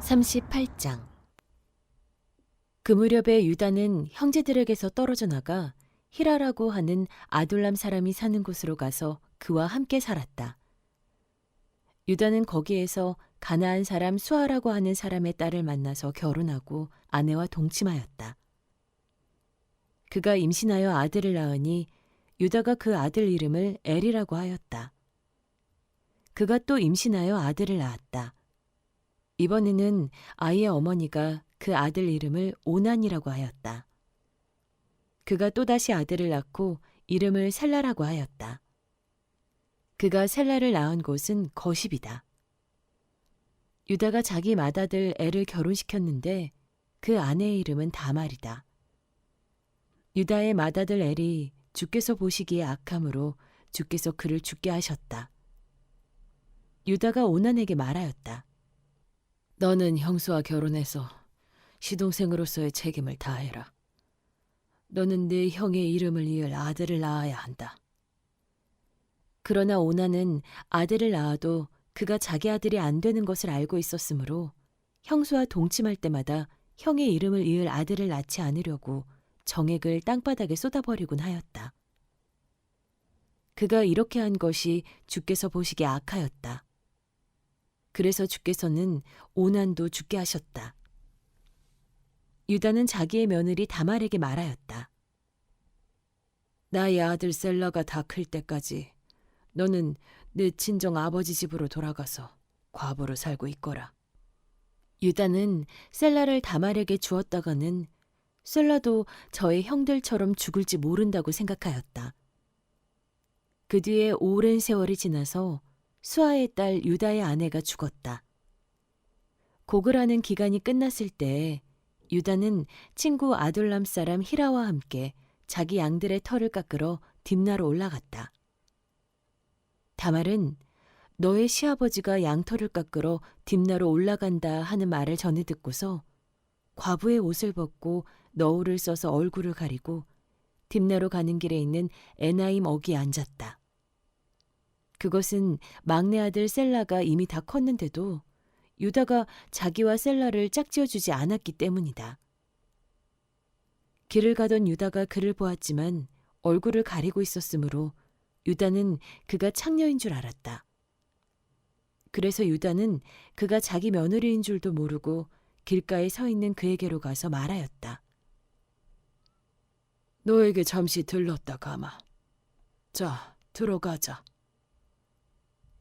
38장. 그 무렵에 유다는 형제들에게서 떨어져 나가 히라라고 하는 아둘람 사람이 사는 곳으로 가서 그와 함께 살았다. 유다는 거기에서 가나안 사람 수아라고 하는 사람의 딸을 만나서 결혼하고 아내와 동침하였다. 그가 임신하여 아들을 낳으니 유다가 그 아들 이름을 엘이라고 하였다. 그가 또 임신하여 아들을 낳았다. 이번에는 아이의 어머니가 그 아들 이름을 오난이라고 하였다. 그가 또다시 아들을 낳고 이름을 셀라라고 하였다. 그가 셀라를 낳은 곳은 거십이다. 유다가 자기 맏아들 엘을 결혼시켰는데 그 아내의 이름은 다말이다. 유다의 맏아들 엘이 주께서 보시기에 악함으로 주께서 그를 죽게 하셨다. 유다가 오난에게 말하였다. 너는 형수와 결혼해서 시동생으로서의 책임을 다해라. 너는 네 형의 이름을 이을 아들을 낳아야 한다. 그러나 오난은 아들을 낳아도 그가 자기 아들이 안 되는 것을 알고 있었으므로 형수와 동침할 때마다 형의 이름을 이을 아들을 낳지 않으려고 정액을 땅바닥에 쏟아버리곤 하였다. 그가 이렇게 한 것이 주께서 보시기에 악하였다. 그래서 주께서는 오난도 죽게 하셨다. 유다는 자기의 며느리 다말에게 말하였다. 나의 아들 셀라가 다 클 때까지 너는 내 친정 아버지 집으로 돌아가서 과부로 살고 있거라. 유다는 셀라를 다말에게 주었다가는 셀라도 저의 형들처럼 죽을지 모른다고 생각하였다. 그 뒤에 오랜 세월이 지나서 수아의 딸 유다의 아내가 죽었다. 고글하는 기간이 끝났을 때 유다는 친구 아둘람 사람 히라와 함께 자기 양들의 털을 깎으러 딥나로 올라갔다. 다말은 너의 시아버지가 양털을 깎으러 딥나로 올라간다 하는 말을 전해 듣고서 과부의 옷을 벗고 너울을 써서 얼굴을 가리고 딥나로 가는 길에 있는 에나임 어귀에 앉았다. 그것은 막내 아들 셀라가 이미 다 컸는데도 유다가 자기와 셀라를 짝지어주지 않았기 때문이다. 길을 가던 유다가 그를 보았지만 얼굴을 가리고 있었으므로 유다는 그가 창녀인 줄 알았다. 그래서 유다는 그가 자기 며느리인 줄도 모르고 길가에 서 있는 그에게로 가서 말하였다. 너에게 잠시 들렀다 가마. 자, 들어가자.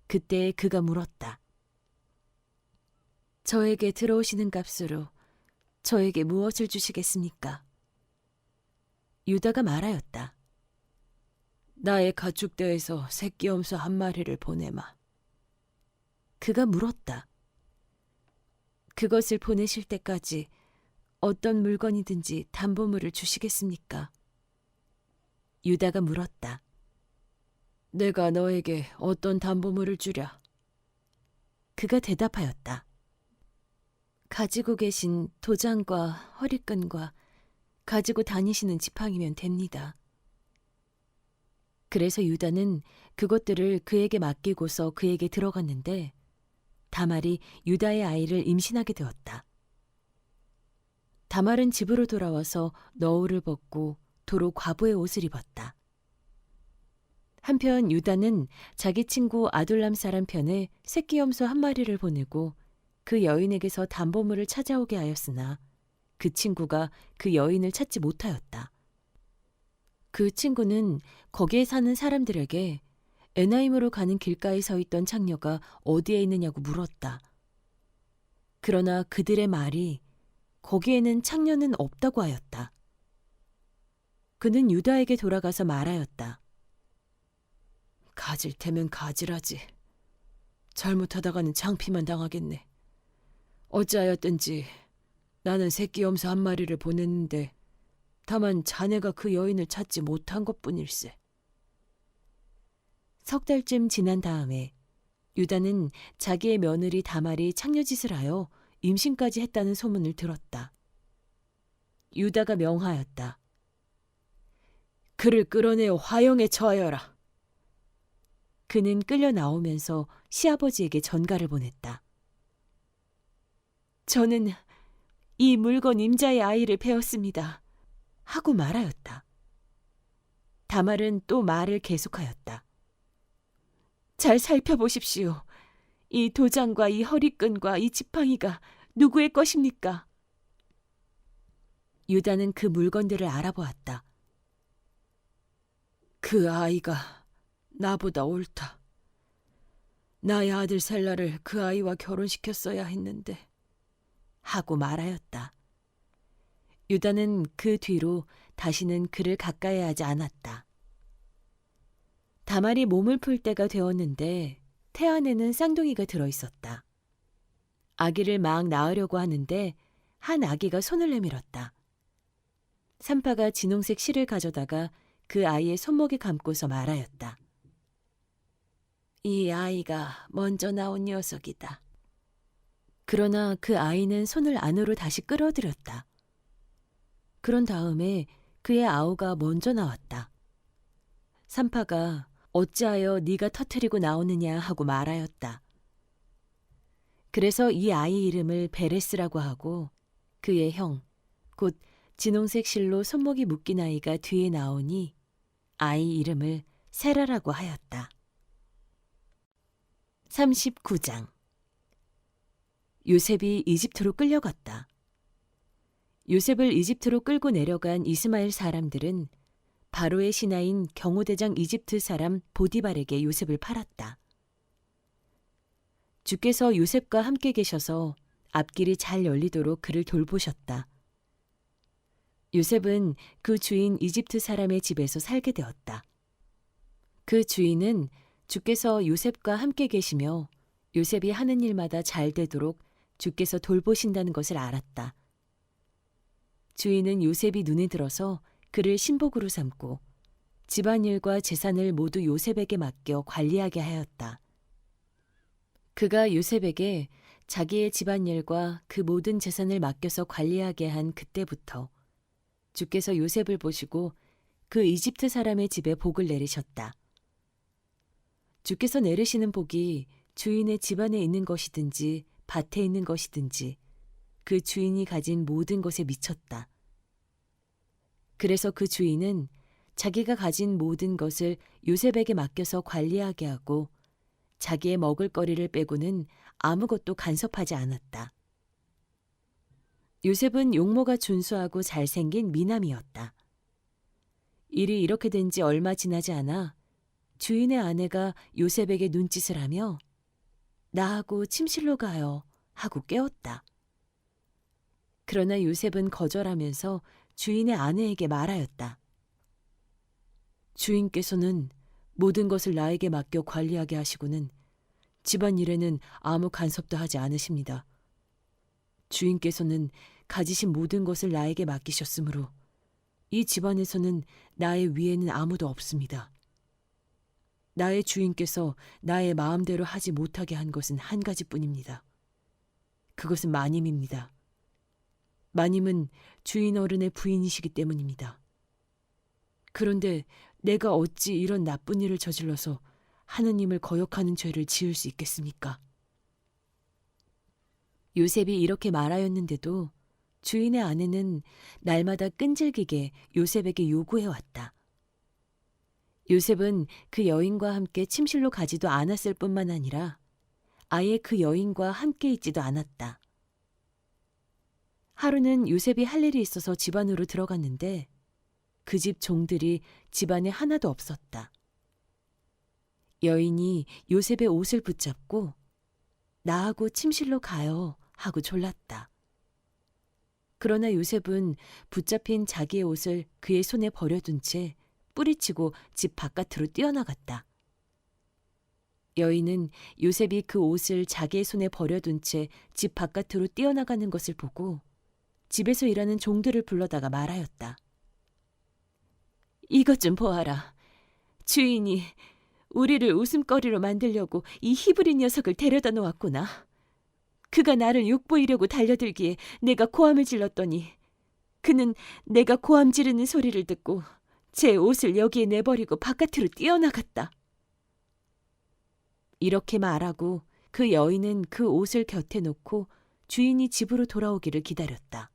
그때 그가 물었다. 저에게 들어오시는 값으로 저에게 무엇을 주시겠습니까? 유다가 말하였다. 나의 가축대에서 새끼 염소 한 마리를 보내마. 그가 물었다. 그것을 보내실 때까지 어떤 물건이든지 담보물을 주시겠습니까? 유다가 물었다. 내가 너에게 어떤 담보물을 주랴? 그가 대답하였다. 가지고 계신 도장과 허리끈과 가지고 다니시는 지팡이면 됩니다. 그래서 유다는 그것들을 그에게 맡기고서 그에게 들어갔는데 다말이 유다의 아이를 임신하게 되었다. 다말은 집으로 돌아와서 너울을 벗고 도로 과부의 옷을 입었다. 한편 유다는 자기 친구 아둘람 사람 편에 새끼 염소 한 마리를 보내고 그 여인에게서 담보물을 찾아오게 하였으나 그 친구가 그 여인을 찾지 못하였다. 그 친구는 거기에 사는 사람들에게 에나임으로 가는 길가에 서 있던 창녀가 어디에 있느냐고 물었다. 그러나 그들의 말이 거기에는 창녀는 없다고 하였다. 그는 유다에게 돌아가서 말하였다. 가질 테면 가지라지. 잘못하다가는 창피만 당하겠네. 어찌하였든지 나는 새끼 염소 한 마리를 보냈는데 다만 자네가 그 여인을 찾지 못한 것뿐일세. 석 달쯤 지난 다음에 유다는 자기의 며느리 다말이 창녀짓을 하여 임신까지 했다는 소문을 들었다. 유다가 명하였다. 그를 끌어내어 화형에 처하여라. 그는 끌려 나오면서 시아버지에게 전가를 보냈다. 저는 이 물건 임자의 아이를 배웠습니다. 하고 말하였다. 다말은 또 말을 계속하였다. 잘 살펴보십시오. 이 도장과 이 허리끈과 이 지팡이가 누구의 것입니까? 유다는 그 물건들을 알아보았다. 그 아이가 나보다 옳다. 나의 아들 셀라를 그 아이와 결혼시켰어야 했는데 하고 말하였다. 유다는 그 뒤로 다시는 그를 가까이 하지 않았다. 다말이 몸을 풀 때가 되었는데 태 안에는 쌍둥이가 들어있었다. 아기를 막 낳으려고 하는데 한 아기가 손을 내밀었다. 산파가 진홍색 실을 가져다가 그 아이의 손목에 감고서 말하였다. 이 아이가 먼저 나온 녀석이다. 그러나 그 아이는 손을 안으로 다시 끌어들였다. 그런 다음에 그의 아우가 먼저 나왔다. 산파가 어찌하여 네가 터뜨리고 나오느냐 하고 말하였다. 그래서 이 아이 이름을 베레스라고 하고 그의 형, 곧 진홍색 실로 손목이 묶인 아이가 뒤에 나오니 아이 이름을 세라라고 하였다. 39장. 요셉이 이집트로 끌려갔다. 요셉을 이집트로 끌고 내려간 이스마엘 사람들은 바로의 신하인 경호대장 이집트 사람 보디발에게 요셉을 팔았다. 주께서 요셉과 함께 계셔서 앞길이 잘 열리도록 그를 돌보셨다. 요셉은 그 주인 이집트 사람의 집에서 살게 되었다. 그 주인은 주께서 요셉과 함께 계시며 요셉이 하는 일마다 잘 되도록 주께서 돌보신다는 것을 알았다. 주인은 요셉이 눈에 들어서 그를 신복으로 삼고 집안일과 재산을 모두 요셉에게 맡겨 관리하게 하였다. 그가 요셉에게 자기의 집안일과 그 모든 재산을 맡겨서 관리하게 한 그때부터 주께서 요셉을 보시고 그 이집트 사람의 집에 복을 내리셨다. 주께서 내리시는 복이 주인의 집안에 있는 것이든지 밭에 있는 것이든지 그 주인이 가진 모든 것에 미쳤다. 그래서 그 주인은 자기가 가진 모든 것을 요셉에게 맡겨서 관리하게 하고 자기의 먹을 거리를 빼고는 아무것도 간섭하지 않았다. 요셉은 용모가 준수하고 잘생긴 미남이었다. 일이 이렇게 된 지 얼마 지나지 않아 주인의 아내가 요셉에게 눈짓을 하며 나하고 침실로 가요 하고 깨웠다. 그러나 요셉은 거절하면서 주인의 아내에게 말하였다. 주인께서는 모든 것을 나에게 맡겨 관리하게 하시고는 집안일에는 아무 간섭도 하지 않으십니다. 주인께서는 가지신 모든 것을 나에게 맡기셨으므로 이 집안에서는 나의 위에는 아무도 없습니다. 나의 주인께서 나의 마음대로 하지 못하게 한 것은 한 가지뿐입니다. 그것은 마님입니다. 마님은 주인 어른의 부인이시기 때문입니다. 그런데 내가 어찌 이런 나쁜 일을 저질러서 하느님을 거역하는 죄를 지을 수 있겠습니까? 요셉이 이렇게 말하였는데도 주인의 아내는 날마다 끈질기게 요셉에게 요구해왔다. 요셉은 그 여인과 함께 침실로 가지도 않았을 뿐만 아니라 아예 그 여인과 함께 있지도 않았다. 하루는 요셉이 할 일이 있어서 집 안으로 들어갔는데 그 집 종들이 집 안에 하나도 없었다. 여인이 요셉의 옷을 붙잡고 나하고 침실로 가요 하고 졸랐다. 그러나 요셉은 붙잡힌 자기의 옷을 그의 손에 버려둔 채 뿌리치고 집 바깥으로 뛰어나갔다. 여인은 요셉이 그 옷을 자기의 손에 버려둔 채 집 바깥으로 뛰어나가는 것을 보고 집에서 일하는 종들을 불러다가 말하였다. 이것 좀 보아라. 주인이 우리를 웃음거리로 만들려고 이 히브리 녀석을 데려다 놓았구나. 그가 나를 욕보이려고 달려들기에 내가 고함을 질렀더니 그는 내가 고함 지르는 소리를 듣고 제 옷을 여기에 내버리고 바깥으로 뛰어나갔다. 이렇게 말하고 그 여인은 그 옷을 곁에 놓고 주인이 집으로 돌아오기를 기다렸다.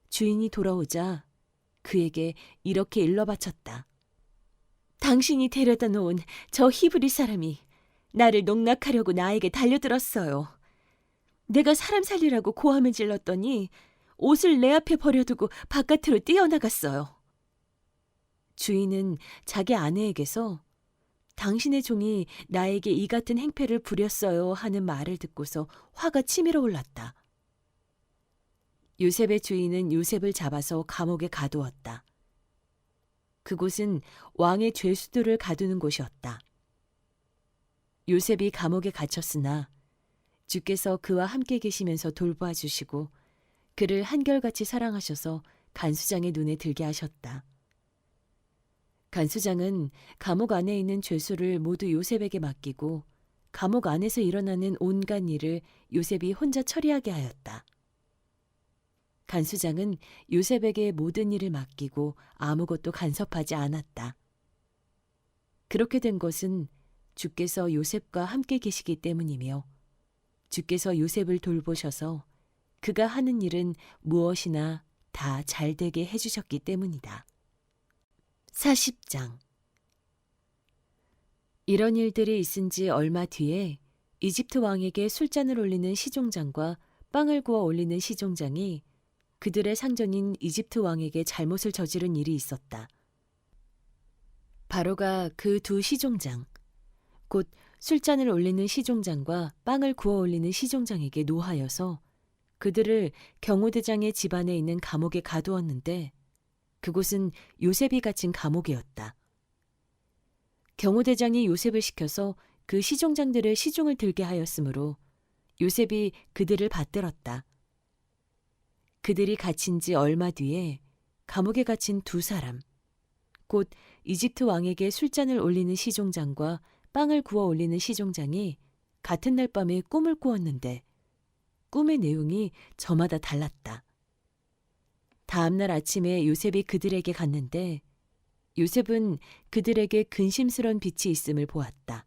주인이 돌아오자 그에게 이렇게 일러바쳤다. 당신이 데려다 놓은 저 히브리 사람이 나를 농락하려고 나에게 달려들었어요. 내가 사람 살리라고 고함을 질렀더니 옷을 내 앞에 버려두고 바깥으로 뛰어나갔어요. 주인은 자기 아내에게서 당신의 종이 나에게 이 같은 행패를 부렸어요 하는 말을 듣고서 화가 치밀어 올랐다. 요셉의 주인은 요셉을 잡아서 감옥에 가두었다. 그곳은 왕의 죄수들을 가두는 곳이었다. 요셉이 감옥에 갇혔으나 주께서 그와 함께 계시면서 돌보아 주시고 그를 한결같이 사랑하셔서 간수장의 눈에 들게 하셨다. 간수장은 감옥 안에 있는 죄수를 모두 요셉에게 맡기고 감옥 안에서 일어나는 온갖 일을 요셉이 혼자 처리하게 하였다. 간수장은 요셉에게 모든 일을 맡기고 아무것도 간섭하지 않았다. 그렇게 된 것은 주께서 요셉과 함께 계시기 때문이며 주께서 요셉을 돌보셔서 그가 하는 일은 무엇이나 다 잘되게 해주셨기 때문이다. 40장. 이런 일들이 있은 지 얼마 뒤에 이집트 왕에게 술잔을 올리는 시종장과 빵을 구워 올리는 시종장이 그들의 상전인 이집트 왕에게 잘못을 저지른 일이 있었다. 바로가 그 두 시종장, 곧 술잔을 올리는 시종장과 빵을 구워 올리는 시종장에게 노하여서 그들을 경호대장의 집안에 있는 감옥에 가두었는데 그곳은 요셉이 갇힌 감옥이었다. 경호대장이 요셉을 시켜서 그 시종장들의 시중을 들게 하였으므로 요셉이 그들을 받들었다. 그들이 갇힌 지 얼마 뒤에 감옥에 갇힌 두 사람, 곧 이집트 왕에게 술잔을 올리는 시종장과 빵을 구워 올리는 시종장이 같은 날 밤에 꿈을 꾸었는데 꿈의 내용이 저마다 달랐다. 다음 날 아침에 요셉이 그들에게 갔는데 요셉은 그들에게 근심스런 빛이 있음을 보았다.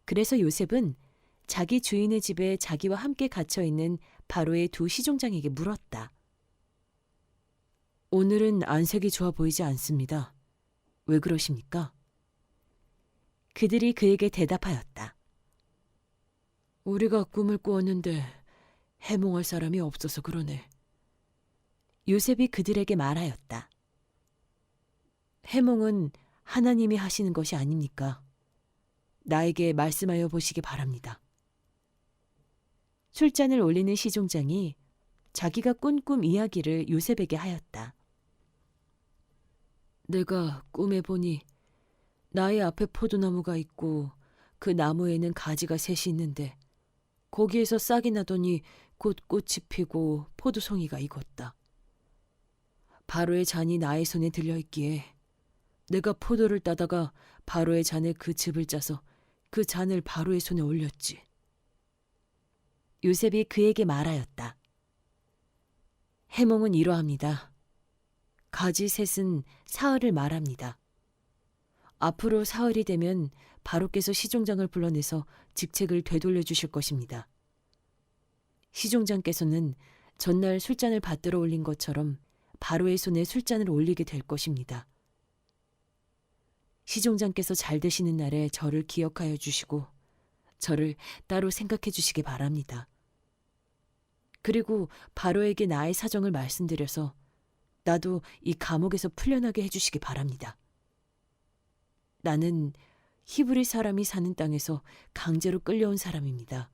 그래서 요셉은 자기 주인의 집에 자기와 함께 갇혀있는 바로의 두 시종장에게 물었다. 오늘은 안색이 좋아 보이지 않습니다. 왜 그러십니까? 그들이 그에게 대답하였다. 우리가 꿈을 꾸었는데 해몽할 사람이 없어서 그러네. 요셉이 그들에게 말하였다. 해몽은 하나님이 하시는 것이 아닙니까? 나에게 말씀하여 보시기 바랍니다. 술잔을 올리는 시종장이 자기가 꾼 꿈 이야기를 요셉에게 하였다. 내가 꿈에 보니 나의 앞에 포도나무가 있고 그 나무에는 가지가 셋이 있는데 거기에서 싹이 나더니 곧 꽃이 피고 포도송이가 익었다. 바로의 잔이 나의 손에 들려있기에 내가 포도를 따다가 바로의 잔에 그 즙을 짜서 그 잔을 바로의 손에 올렸지. 요셉이 그에게 말하였다. 해몽은 이러합니다. 가지 셋은 사흘을 말합니다. 앞으로 사흘이 되면 바로께서 시종장을 불러내서 직책을 되돌려 주실 것입니다. 시종장께서는 전날 술잔을 받들어 올린 것처럼 바로의 손에 술잔을 올리게 될 것입니다. 시종장께서 잘 되시는 날에 저를 기억하여 주시고 저를 따로 생각해 주시기 바랍니다. 그리고 바로에게 나의 사정을 말씀드려서 나도 이 감옥에서 풀려나게 해주시기 바랍니다. 나는 히브리 사람이 사는 땅에서 강제로 끌려온 사람입니다.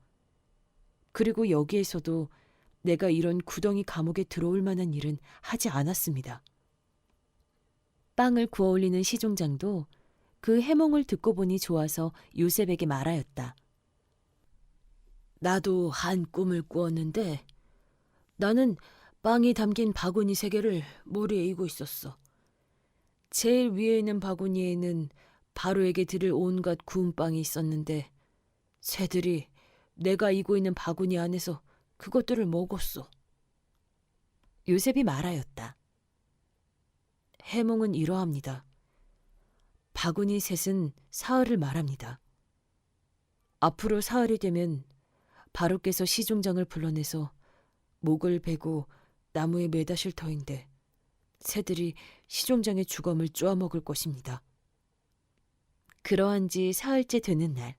그리고 여기에서도 내가 이런 구덩이 감옥에 들어올 만한 일은 하지 않았습니다. 빵을 구워 올리는 시종장도 그 해몽을 듣고 보니 좋아서 요셉에게 말하였다. 나도 한 꿈을 꾸었는데 나는 빵이 담긴 바구니 3개를 머리에 이고 있었어. 제일 위에 있는 바구니에는 바로에게 드릴 온갖 구운 빵이 있었는데 새들이 내가 이고 있는 바구니 안에서 그것들을 먹었어. 요셉이 말하였다. 해몽은 이러합니다. 바구니 셋은 사흘을 말합니다. 앞으로 사흘이 되면 바로께서 시종장을 불러내서 목을 베고 나무에 매다실 터인데 새들이 시종장의 주검을 쪼아먹을 것입니다. 그러한 지 사흘째 되는 날,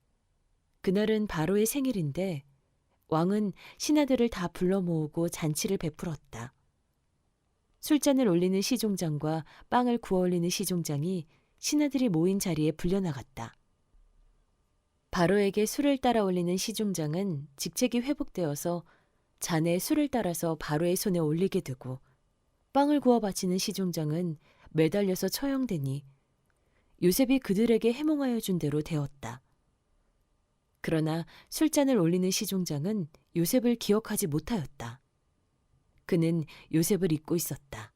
그날은 바로의 생일인데 왕은 신하들을 다 불러 모으고 잔치를 베풀었다. 술잔을 올리는 시종장과 빵을 구워 올리는 시종장이 신하들이 모인 자리에 불려나갔다. 바로에게 술을 따라 올리는 시종장은 직책이 회복되어서 잔에 술을 따라서 바로의 손에 올리게 되고, 빵을 구워 바치는 시종장은 매달려서 처형되니 요셉이 그들에게 해몽하여 준 대로 되었다. 그러나 술잔을 올리는 시종장은 요셉을 기억하지 못하였다. 그는 요셉을 잊고 있었다.